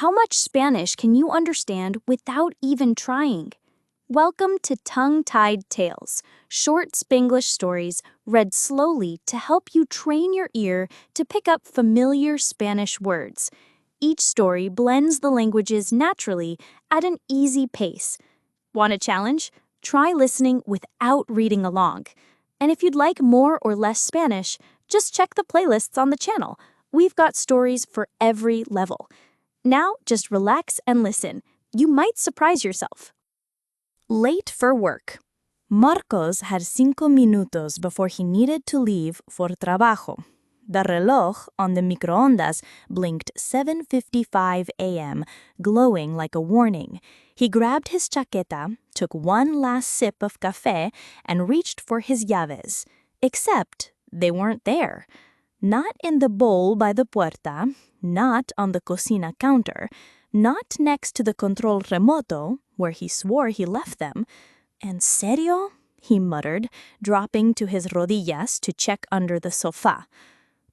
How much Spanish can you understand without even trying? Welcome to Tongue-Tied Tales, short Spanglish stories read slowly to help you train your ear to pick up familiar Spanish words. Each story blends the languages naturally at an easy pace. Want a challenge? Try listening without reading along. And if you'd like more or less Spanish, just check the playlists on the channel. We've got stories for every level. Now, just relax and listen. You might surprise yourself. Late for work. Marcos had 5 minutos before he needed to leave for trabajo. The reloj on the microondas blinked 7:55 a.m., glowing like a warning. He grabbed his chaqueta, took one last sip of café, and reached for his llaves. Except they weren't there. Not in the bowl by the puerta, not on the cocina counter, not next to the control remoto, where he swore he left them. ¿En serio? He muttered, dropping to his rodillas to check under the sofá.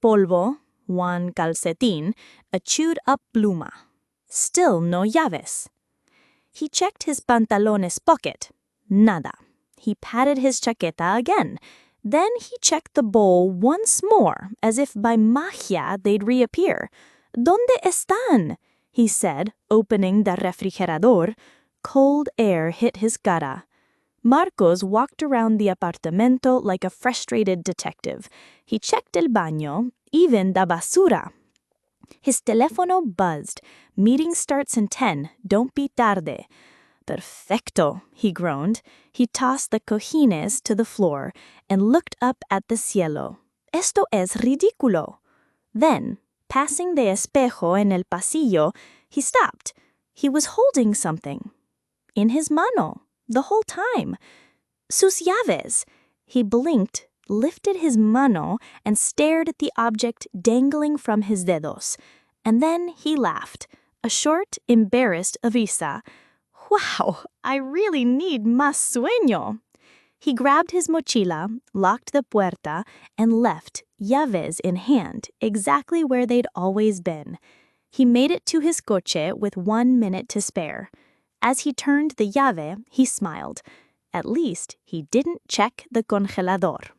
Polvo, one calcetín, a chewed-up pluma. Still no llaves. He checked his pantalones pocket. Nada. He patted his chaqueta again. Then he checked the bowl once more, as if by magia they'd reappear. ¿Dónde están? He said, opening the refrigerador. Cold air hit his cara. Marcos walked around the apartamento like a frustrated detective. He checked el baño, even the basura. His teléfono buzzed. Meeting starts in 10. Don't be tarde. Perfecto, he groaned. He tossed the cojines to the floor and looked up at the cielo. Esto es ridículo. Then, passing the espejo en el pasillo, he stopped. He was holding something. In his mano, the whole time. Sus llaves. He blinked, lifted his mano, and stared at the object dangling from his dedos. And then he laughed, a short, embarrassed avisa. Wow, I really need más sueño. He grabbed his mochila, locked the puerta, and left, llaves in hand, exactly where they'd always been. He made it to his coche with 1 minute to spare. As he turned the llave, he smiled. At least he didn't check the congelador.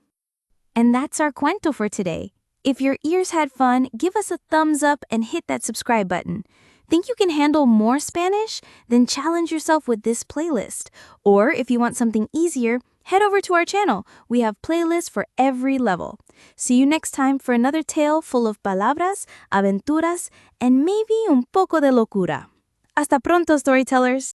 And that's our cuento for today. If your ears had fun, give us a thumbs up and hit that subscribe button. Think you can handle more Spanish? Then challenge yourself with this playlist. Or if you want something easier, head over to our channel. We have playlists for every level. See you next time for another tale full of palabras, aventuras, and maybe un poco de locura. Hasta pronto, storytellers!